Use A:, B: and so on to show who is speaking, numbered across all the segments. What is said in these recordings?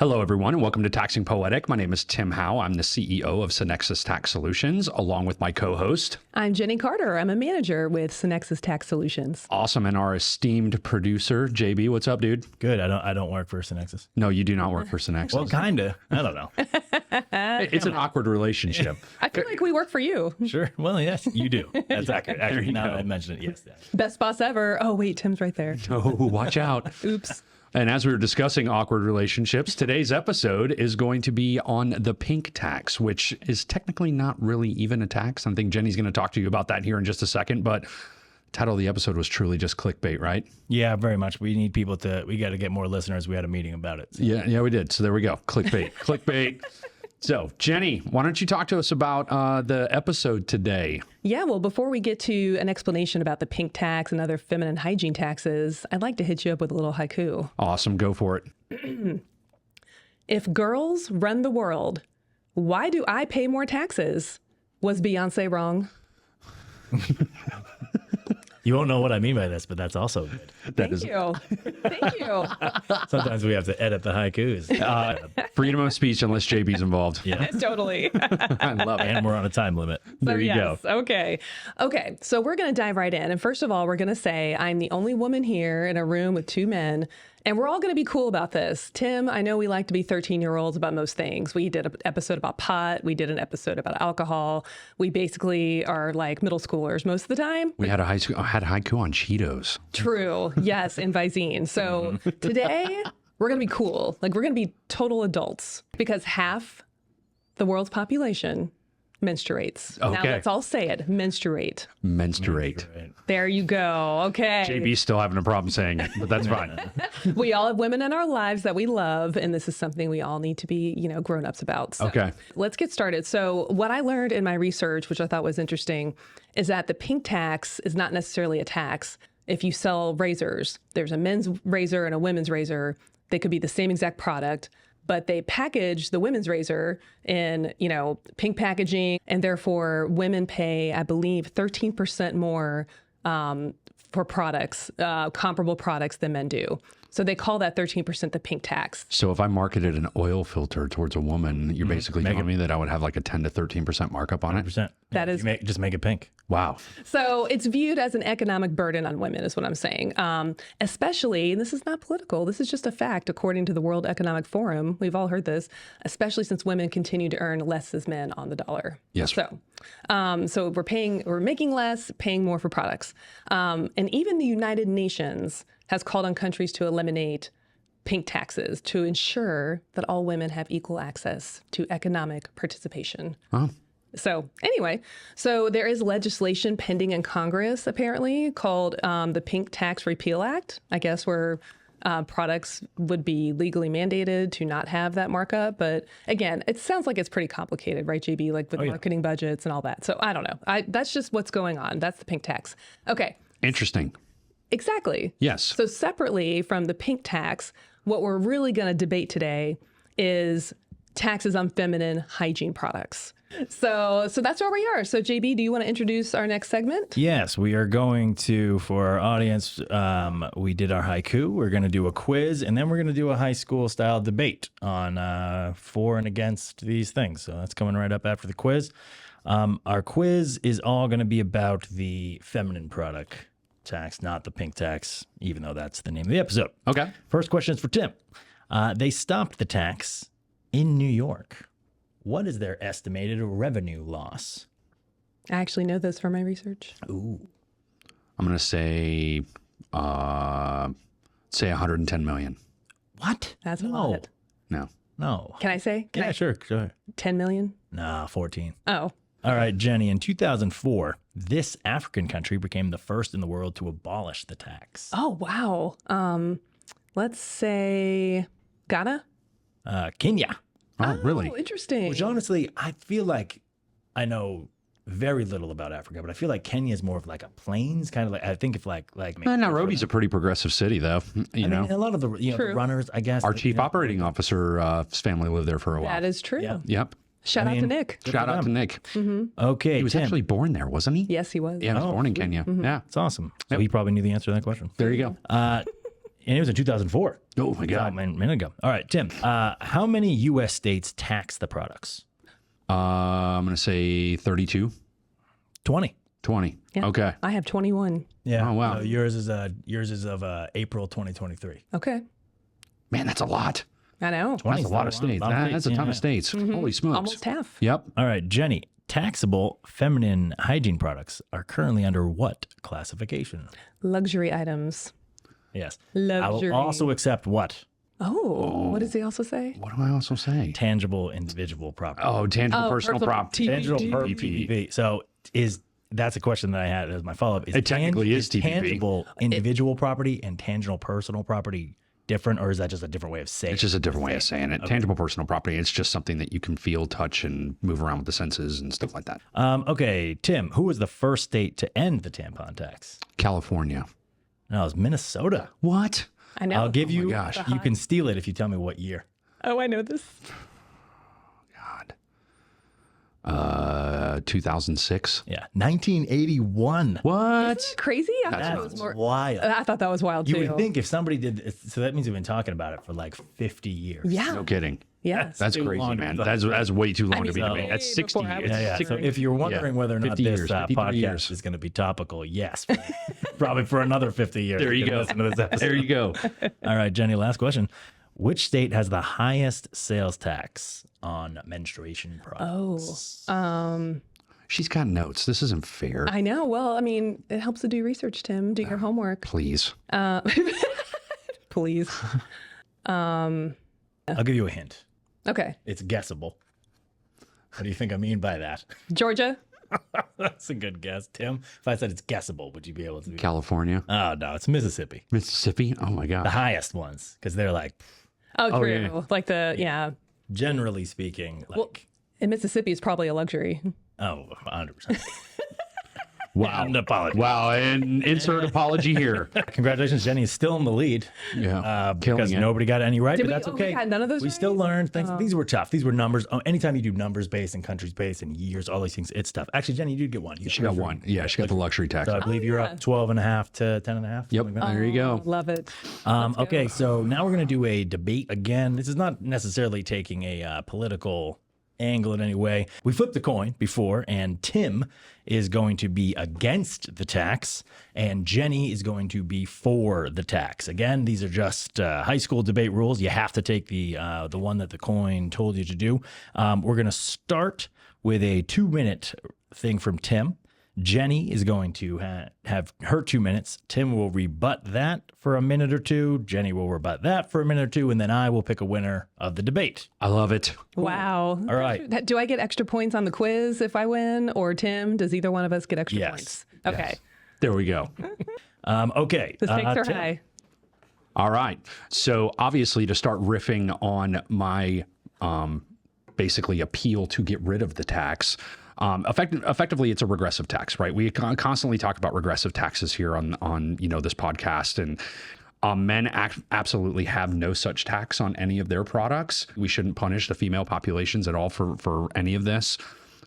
A: Hello, everyone, and welcome to Taxing Poetic. My name is Tim Howe. I'm the CEO of Synexus Tax Solutions, along with my co-host.
B: I'm Jenny Carter. I'm a manager with Synexus Tax Solutions.
A: Awesome, and our esteemed producer, JB. What's up, dude?
C: Good. I don't work for Synexus.
A: No, you do not work for Synexus.
C: Well, kinda. I don't know.
A: It's an awkward relationship.
B: I feel like we work for you.
C: Sure. Well, yes, you do. That's accurate. Actually, now that I mentioned it, yes.
B: Best boss ever. Oh, wait, Tim's right there.
A: Oh, watch out.
B: Oops.
A: And as we were discussing awkward relationships, today's episode is going to be on the pink tax, which is technically not really even a tax. I think Jenny's going to talk to you about that here in just a second, but the title of the episode was truly just clickbait, right?
C: Yeah, very much. We need people we got to get more listeners. We had a meeting about it. So.
A: Yeah, we did. So there we go. Clickbait, clickbait. So, Jenny, why don't you talk to us about the episode today?
B: Yeah, well, before we get to an explanation about the pink tax and other feminine hygiene taxes, I'd like to hit you up with a little haiku.
A: Awesome. Go for it.
B: If girls run the world, why do I pay more taxes? Was Beyonce wrong?
C: You won't know what I mean by this, but that's also good.
B: Thank you. Thank you.
C: Sometimes we have to edit the haikus.
A: Freedom of speech unless JB's involved.
C: Yeah.
B: Totally.
A: I love it.
C: And we're on a time limit.
A: There you go.
B: Okay. So we're going to dive right in. And first of all, we're going to say I'm the only woman here in a room with two men. And we're all going to be cool about this. Tim, I know we like to be 13-year-olds about most things. We did an episode about pot. We did an episode about alcohol. We basically are like middle schoolers most of the time.
A: We had a haiku on Cheetos.
B: True. Yes, and Visine. So today we're going to be cool. Like, we're going to be total adults because half the world's population menstruates.
A: Okay.
B: Now let's all say it. Menstruate.
A: Menstruate.
B: There you go. Okay.
A: JB's still having a problem saying it, but that's fine.
B: We all have women in our lives that we love, and this is something we all need to be, grown-ups about. So
A: Okay.
B: Let's get started. So what I learned in my research, which I thought was interesting, is that the pink tax is not necessarily a tax. If you sell razors, there's a men's razor and a women's razor. They could be the same exact product, but they package the women's razor in, pink packaging, and therefore women pay, I believe, 13% more for products, comparable products than men do. So they call that 13% the pink tax.
A: So if I marketed an oil filter towards a woman, you're basically telling me that I would have like a 10 to 13% markup on it?
C: 100%.
B: That is
C: just make it pink.
A: Wow.
B: So it's viewed as an economic burden on women, is what I'm saying. Especially, and this is not political, this is just a fact, according to the World Economic Forum. We've all heard this, especially since women continue to earn less as men on the dollar.
A: Yes.
B: So we're making less, paying more for products. And even the United Nations has called on countries to eliminate pink taxes to ensure that all women have equal access to economic participation.
A: Oh.
B: So anyway, there is legislation pending in Congress, apparently, called the Pink Tax Repeal Act, I guess, where products would be legally mandated to not have that markup. But again, it sounds like it's pretty complicated, right, JB, like with marketing budgets and all that. So I don't know. That's just what's going on. That's the pink tax. Okay.
A: Interesting.
B: Exactly.
A: Yes.
B: So separately from the pink tax, what we're really going to debate today is taxes on feminine hygiene products. So that's where we are. So JB, do you want to introduce our next segment?
C: Yes, we are going to, for our audience, we did our haiku. We're going to do a quiz, and then we're going to do a high school style debate on for and against these things. So that's coming right up after the quiz. Our quiz is all going to be about the feminine product tax, not the pink tax, even though that's the name of the episode.
A: Okay.
C: First question is for Tim. They stopped the tax in New York. What is their estimated revenue loss?
B: I actually know this from my research.
C: Ooh.
A: I'm going to say 110 million.
C: What?
B: That's a lot.
C: No.
B: Can I say? Can I?
C: Sure.
B: 10 million?
C: Nah, 14.
B: Oh.
C: All right, Jenny, in 2004, this African country became the first in the world to abolish the tax.
B: Oh, wow. Let's say Ghana?
C: Kenya.
A: Oh, really?
B: Interesting.
C: Which honestly, I feel like I know very little about Africa, but I feel like Kenya is more of like a plains kind of like, I think if like maybe
A: Nairobi's a pretty progressive city, though. You know,
C: a lot of the the runners, I guess.
A: our chief operating officer's family lived there for a while.
B: That is true.
C: Yeah.
A: Yep.
B: Shout out to Nick.
A: Shout out to Nick.
C: Okay,
A: He was
C: Tim.
A: actually born there, wasn't he?
B: Yes, he was.
A: Yeah, he was born in Kenya. Yeah.
C: It's awesome. So he probably knew the answer to that question.
A: There you go.
C: And it was in 2004.
A: Oh my God.
C: A minute ago. All right, Tim. How many U.S. states tax the products?
A: I'm going to say 32,
C: 20.
A: 20.
B: Yeah.
A: Okay.
B: I have 21.
C: Yeah.
A: Oh, wow.
C: So yours is of April 2023.
B: Okay.
A: Man, that's a lot.
B: I know.
C: 20
A: That's a lot of states. That's a ton of states. Holy smokes.
B: Almost half.
A: Yep.
C: All right, Jenny. Taxable feminine hygiene products are currently under what classification?
B: Luxury items.
C: Yes.
B: Luxury.
C: I will also accept what?
B: Oh, what does he also say?
A: What do I also say?
C: Tangible individual property.
A: Oh, tangible personal
B: personal
A: property.
C: Tangible
A: TPP.
C: TPP. So that's a question that I had as my follow-up.
A: It technically is TPP.
C: Tangible individual property and tangible personal property different, or is that just a different way of saying
A: It's just a different way of saying it. Tangible personal property. It's just something that you can feel, touch, and move around with the senses and stuff like that.
C: Okay, Tim, who was the first state to end the tampon tax?
A: California.
C: No, it was Minnesota.
A: What?
B: I know.
C: I'll give you,
A: gosh.
C: you can steal it if you tell me what year.
B: Oh, I know this.
A: God. 2006.
C: Yeah, 1981.
A: What?
B: Crazy? I thought it was
C: That's
B: more.
C: wild.
B: I thought that was wild
C: You
B: too.
C: would think if somebody did this, so that means we've been talking about it for like 50 years.
B: Yeah.
A: No kidding.
B: Yes.
A: That's
C: too
A: crazy,
C: long to
A: man.
C: be
A: That's way too long
B: I
A: to be
B: mean,
A: debated. That's
B: way
A: 60
B: before I was
A: years.
C: Yeah. So
B: Figuring.
C: if you're wondering whether or not
A: 50
C: this
A: years, 53
C: podcast
A: years.
C: is going to be topical, yes, probably for another 50 years.
A: There you go.
C: Listen to this episode.
A: There you go.
C: All right, Jenny, last question. Which state has the highest sales tax on menstruation products?
A: She's got notes. This isn't fair.
B: I know. Well, I mean, it helps to do research, Tim. Do your homework,
A: Please.
B: please.
C: I'll give you a hint.
B: Okay.
C: It's guessable. What do you think I mean by that?
B: Georgia.
C: That's a good guess, Tim. If I said it's guessable, would you be able to?
A: California.
C: Oh no, it's Mississippi.
A: Mississippi. Oh my
C: The
A: God.
C: highest ones, because they're like,
B: Oh, true.
A: yeah.
B: Like
C: generally speaking, like,
B: Well, in Mississippi is probably a luxury.
C: oh, 100%.
A: Wow.
C: And apology.
A: Wow. And insert apology here.
C: Congratulations, Jenny is still in the lead.
A: Yeah.
C: Because
A: Killing it.
C: nobody got any right,
B: Did
C: but
B: we?
C: that's
B: We
C: okay.
B: had none of those.
C: We
B: right?
C: still learned things. These were tough. These were numbers. Oh, anytime you do numbers based and countries based and years, all these things, it's tough. Actually, Jenny, you did get one.
A: She got one. Yeah. She got the luxury tax.
C: So I believe you're up 12.5 to 10.5.
A: Yep. There you go.
B: Love it.
C: Okay, so now we're going to do a debate again. This is not necessarily taking a political angle in any way. We flipped the coin before, and Tim is going to be against the tax, and Jenny is going to be for the tax. Again, these are just high school debate rules. You have to take the one that the coin told you to do. We're going to start with a 2-minute thing from Tim. Jenny is going to have her 2 minutes. Tim will rebut that for a minute or two. Jenny will rebut that for a minute or two, and then I will pick a winner of the debate.
A: I love it.
B: Wow.
C: All right.
B: Do I get extra points on the quiz if I win, or Tim? Does either one of us get extra
C: Yes.
B: points? Okay.
A: There we go.
C: Okay.
B: The stakes are
C: Tim.
B: high.
A: All right. So obviously, to start riffing on my basically appeal to get rid of the tax, effectively, it's a regressive tax, right? We constantly talk about regressive taxes here on this podcast, and men absolutely have no such tax on any of their products. We shouldn't punish the female populations at all for any of this.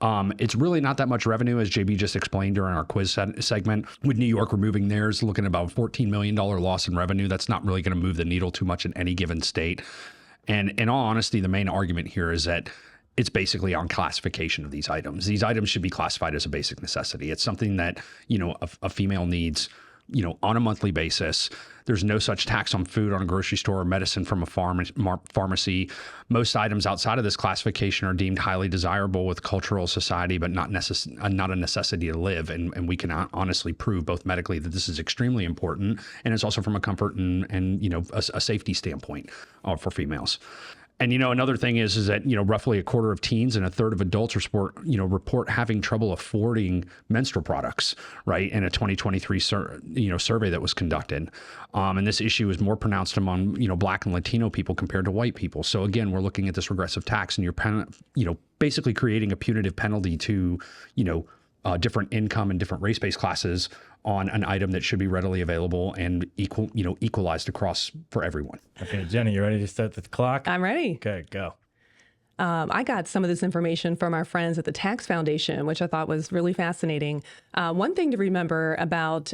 A: It's really not that much revenue, as JB just explained during our quiz segment. With New York removing theirs, looking at about $14 million loss in revenue, that's not really going to move the needle too much in any given state. And in all honesty, the main argument here is that it's basically on classification of these items. These items should be classified as a basic necessity. It's something that, a female needs, on a monthly basis. There's no such tax on food on a grocery store or medicine from a pharmacy. Most items outside of this classification are deemed highly desirable with cultural society, but not a necessity to live. And we can honestly prove both medically that this is extremely important, and it's also from a comfort and a safety standpoint for females. And, another thing is that, roughly a quarter of teens and a third of adults report having trouble affording menstrual products, right, in a 2023 survey that was conducted. And this issue is more pronounced among, Black and Latino people compared to white people. So, again, we're looking at this regressive tax, and you're, basically creating a punitive penalty to, different income and different race-based classes on an item that should be readily available and equalized across for everyone.
C: Okay, Jenny, you ready to start the clock?
B: I'm ready.
C: Okay, go.
B: I got some of this information from our friends at the Tax Foundation, which I thought was really fascinating. One thing to remember about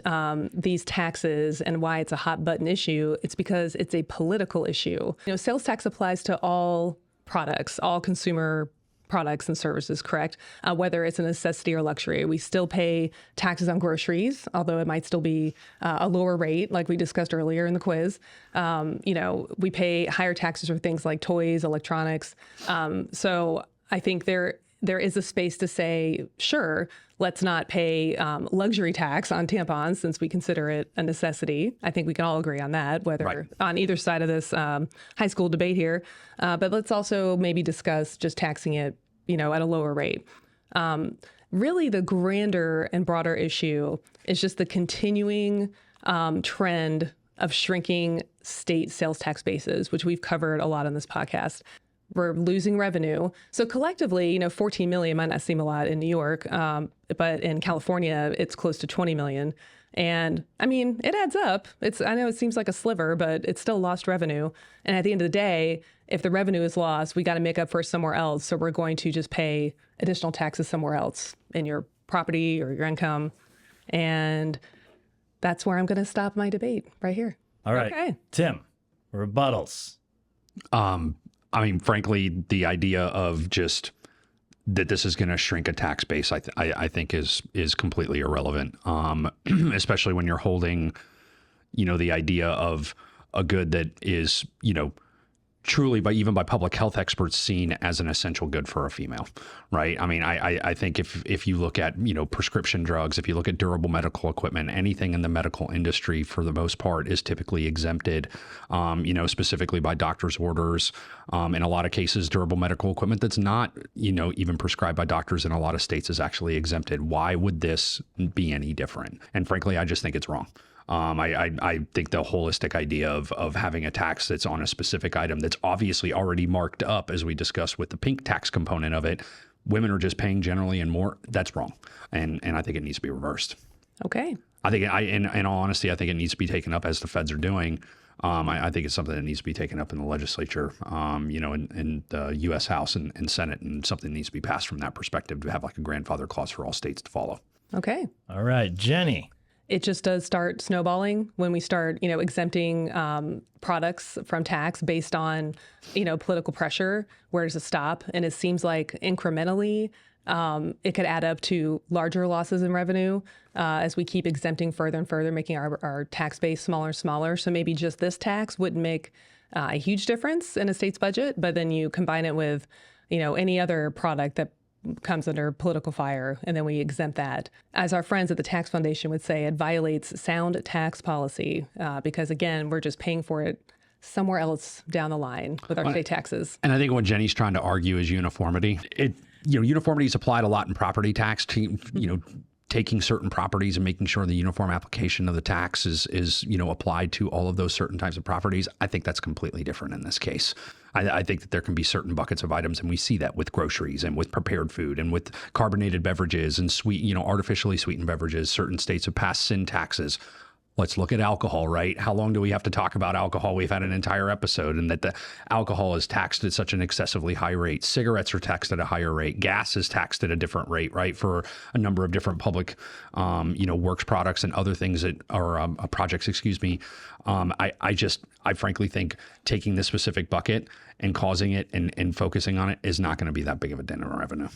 B: these taxes and why it's a hot button issue, it's because it's a political issue. Sales tax applies to all products, all consumer products and services, correct? Whether it's a necessity or luxury. We still pay taxes on groceries, although it might still be a lower rate, like we discussed earlier in the quiz. We pay higher taxes for things like toys, electronics. So I think there is a space to say, sure, let's not pay luxury tax on tampons since we consider it a necessity. I think we can all agree on that, whether on either side of this high school debate here. But let's also maybe discuss just taxing it, at a lower rate. Really, the grander and broader issue is just the continuing trend of shrinking state sales tax bases, which we've covered a lot on this podcast. We're losing revenue. So collectively, 14 million might not seem a lot in New York, but in California, it's close to 20 million. And I mean, it adds up. I know it seems like a sliver, but it's still lost revenue. And at the end of the day, if the revenue is lost, we got to make up for it somewhere else. So we're going to just pay additional taxes somewhere else in your property or your income. And that's where I'm going to stop my debate right here.
C: All right.
B: Okay.
C: Tim, rebuttals.
A: I mean, frankly, the idea of just that this is going to shrink a tax base, I think is completely irrelevant, especially when you're holding, the idea of a good that is, truly even by public health experts seen as an essential good for a female, right? I mean, I think if you look at, prescription drugs, if you look at durable medical equipment, anything in the medical industry for the most part is typically exempted, specifically by doctor's orders. In a lot of cases, durable medical equipment that's not, even prescribed by doctors in a lot of states is actually exempted. Why would this be any different? And frankly, I just think it's wrong. I think the holistic idea of having a tax that's on a specific item that's obviously already marked up, as we discussed with the pink tax component of it, women are just paying generally and more. That's wrong, and I think it needs to be reversed.
B: Okay.
A: I think in all honesty, I think it needs to be taken up as the feds are doing. I think it's something that needs to be taken up in the legislature, in the U.S. House and Senate, and something needs to be passed from that perspective to have like a grandfather clause for all states to follow.
B: Okay.
C: All right, Jenny.
B: It just does start snowballing when we start, exempting products from tax based on, political pressure. Where does it stop? And it seems like incrementally, it could add up to larger losses in revenue as we keep exempting further and further, making our tax base smaller and smaller. So maybe just this tax wouldn't make a huge difference in a state's budget, but then you combine it with, any other product that comes under political fire, and then we exempt that. As our friends at the Tax Foundation would say, it violates sound tax policy because, again, we're just paying for it somewhere else down the line with our state taxes.
A: And I think what Jenny's trying to argue is uniformity. Uniformity is applied a lot in property tax to, taking certain properties and making sure the uniform application of the tax is applied to all of those certain types of properties. I think that's completely different in this case. I think that there can be certain buckets of items, and we see that with groceries and with prepared food and with carbonated beverages and artificially sweetened beverages. Certain states have passed sin taxes. Let's look at alcohol, right? How long do we have to talk about alcohol? We've had an entire episode, and that the alcohol is taxed at such an excessively high rate. Cigarettes are taxed at a higher rate. Gas is taxed at a different rate, right? For a number of different public, works products and other things that are projects, excuse me. I frankly think taking this specific bucket and causing it and focusing on it is not going to be that big of a dent in revenue.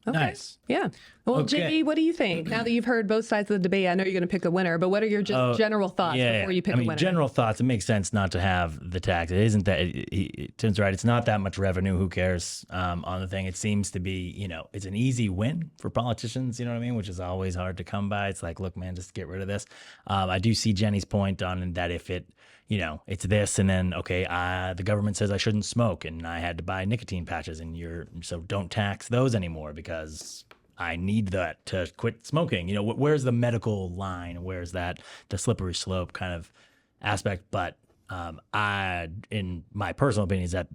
B: Okay.
C: Nice.
B: Yeah. Well,
C: Okay.
B: JB, what do you think? Now that you've heard both sides of the debate, I know you're going to pick a winner, but what are your just general thoughts before you pick a winner?
C: General thoughts, it makes sense not to have the tax. It isn't that, Tim's right, it's not that much revenue. Who cares on the thing? It seems to be, it's an easy win for politicians, you know what I mean? Which is always hard to come by. It's like, look, man, just get rid of this. I do see Jenny's point on that if it, it's this, and then, the government says I shouldn't smoke, and I had to buy nicotine patches, and so don't tax those anymore because I need that to quit smoking. Where's the medical line? Where's that, the slippery slope kind of aspect? But in my personal opinion, is that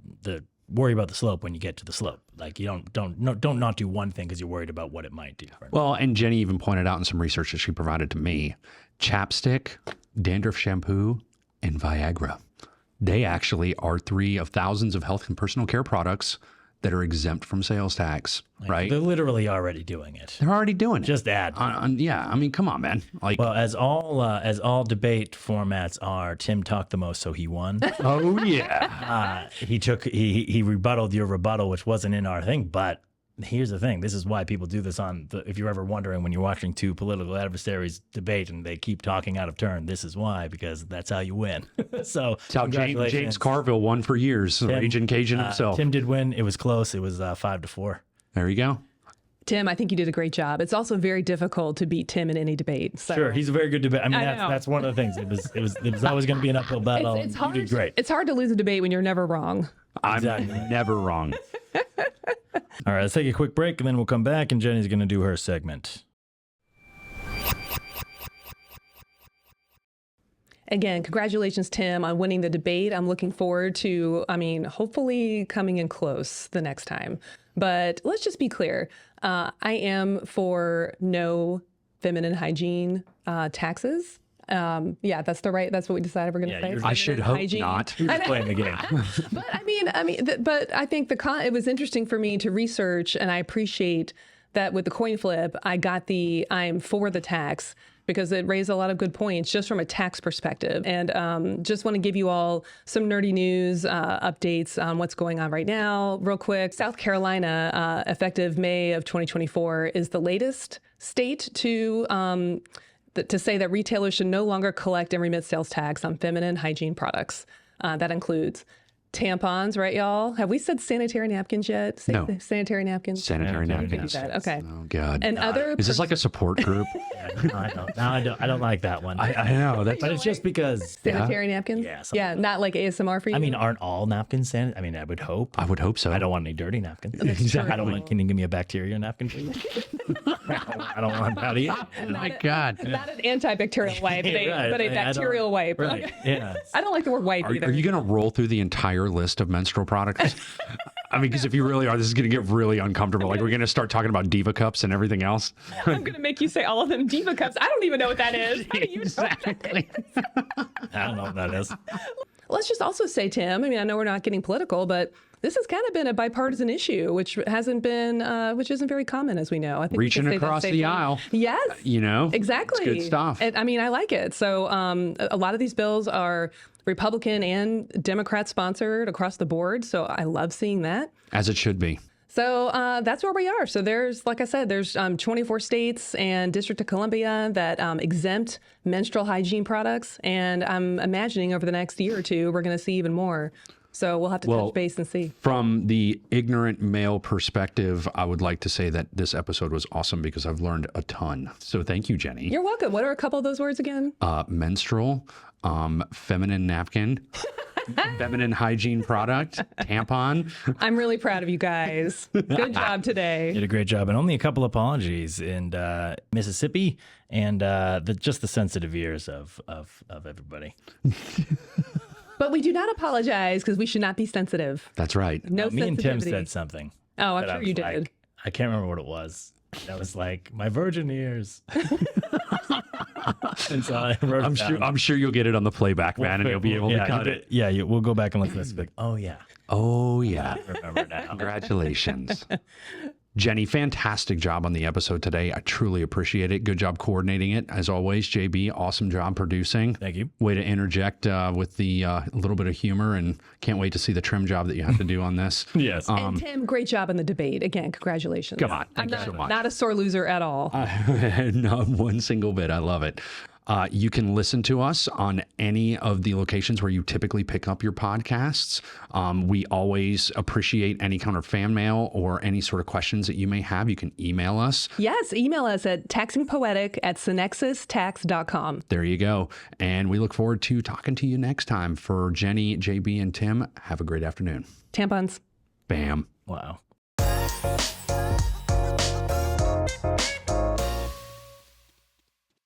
C: worry about the slope when you get to the slope. Like you don't not do one thing because you're worried about what it might do.
A: Well, and Jenny even pointed out in some research that she provided to me, chapstick, dandruff shampoo, and Viagra. They actually are 3 of thousands of health and personal care products that are exempt from sales tax, right?
C: They're literally already doing it.
A: They're already doing it.
C: Just add.
A: Yeah, I mean, come on, man. Like,
C: Well, as all debate formats are, Tim talked the most, so he won.
A: oh yeah.
C: He rebutted your rebuttal, which wasn't in our thing. But here's the thing: this is why people do this if you're ever wondering when you're watching two political adversaries debate and they keep talking out of turn, this is why, because that's how you win. So
A: It's how
C: congratulations.
A: James Carville won for years, Raging Cajun himself.
C: Tim did win. It was close. It was 5-4.
A: There you go.
B: Tim, I think you did a great job. It's also very difficult to beat Tim in any debate. So.
C: Sure, he's a very good debate. I mean,
B: I know.
C: that's one of the things. It was always going to be an uphill battle.
B: It's hard.
C: You did great.
B: It's hard to lose a debate when you're never wrong.
A: I'm
C: Exactly.
A: never wrong.
C: All right, let's take a quick break, and then we'll come back, and Jenny's going to do her segment.
B: Again, congratulations, Tim, on winning the debate. I'm looking forward to, hopefully coming in close the next time. But let's just be clear. I am for no feminine hygiene taxes. That's what we decided we're going to say.
C: you're-
A: I should hope
B: hygiene.
A: not.
C: You're just playing the game.
B: But but I think it was interesting for me to research, and I appreciate that with the coin flip, I'm for the tax because it raised a lot of good points just from a tax perspective. And just want to give you all some nerdy news updates on what's going on right now. Real quick, South Carolina, effective May of 2024, is the latest state to say that retailers should no longer collect and remit sales tax on feminine hygiene products. That includes tampons, right, y'all? Have we said sanitary napkins yet?
A: No.
B: Sanitary napkins?
A: Sanitary napkins.
B: Okay.
A: Oh God.
B: And other...
A: Is this like a support group?
C: I don't like that one.
A: I know. That's
C: But it's just because
B: Sanitary napkins?
C: Yeah, something
B: Yeah, not like ASMR for you?
C: I mean, aren't all napkins sanitary? I mean, I would hope.
A: I would hope so.
C: I don't want any dirty napkins.
A: Exactly.
C: I don't want. Can you give me a bacteria napkin, please? I don't want that either.
A: Oh my God.
B: not an antibacterial wipe, but a
C: Right.
B: bacterial wipe.
C: Right.
B: Okay.
C: Yeah.
B: I don't like the word wipe either.
A: Are you going to roll through the entire list of menstrual products? I mean, because if you really are, this is going to get really uncomfortable. Like, we're going to start talking about Diva cups and everything else.
B: I'm going to make you say all of them Diva cups. I don't even know what that is. How do you know what that
A: Exactly.
C: I don't know what that is.
B: Let's just also say, Tim, I know we're not getting political, but this has kind of been a bipartisan issue, which isn't very common, as we know. I think we can
A: Reaching
B: say that
A: across the
B: safely.
A: aisle.
B: Yes.
A: It's
B: Exactly.
A: good stuff.
B: And, I like it. So a lot of these bills are Republican and Democrat sponsored across the board. So I love seeing that.
A: As it should be.
B: So that's where we are. So there's 24 states and District of Columbia that exempt menstrual hygiene products. And I'm imagining over the next year or two, we're going to see even more. So we'll have to touch base and see.
A: From the ignorant male perspective, I would like to say that this episode was awesome because I've learned a ton. So thank you, Jenny.
B: You're welcome. What are a couple of those words again?
A: Menstrual, feminine napkin, feminine hygiene product, tampon.
B: I'm really proud of you guys. Good job today.
C: You did a great job, and only a couple apologies in Mississippi and just the sensitive ears of everybody.
B: But we do not apologize because we should not be sensitive.
A: That's right.
B: No
C: Me and Tim
B: sensitivity.
C: said something.
B: Oh, I'm
C: that I
B: sure
C: was
B: you did.
C: like- I can't remember what it was. That was like my virgin ears. And so I wrote it down.
A: I'm sure you'll get it on the playback, man, and you'll be able to cut it.
C: Yeah, we'll go back and listen to this. Like, oh yeah,
A: Oh, yeah.
C: I remember now.
A: Congratulations. Jenny, fantastic job on the episode today. I truly appreciate it. Good job coordinating it. As always, JB, awesome job producing.
C: Thank you.
A: Way to interject with the little bit of humor, and can't wait to see the trim job that you have to do on this.
C: Yes.
B: And Tim, great job in the debate. Again, congratulations.
A: Come on.
B: I'm
A: Thank you so much.
B: not a sore loser at all.
A: Not one single bit. I love it. You can listen to us on any of the locations where you typically pick up your podcasts. We always appreciate any kind of fan mail or any sort of questions that you may have. You can email us.
B: Yes, email us at taxingpoetic@synexistax.com.
A: There you go. And we look forward to talking to you next time. For Jenny, JB, and Tim, have a great afternoon.
B: Tampons.
A: Bam.
C: Wow.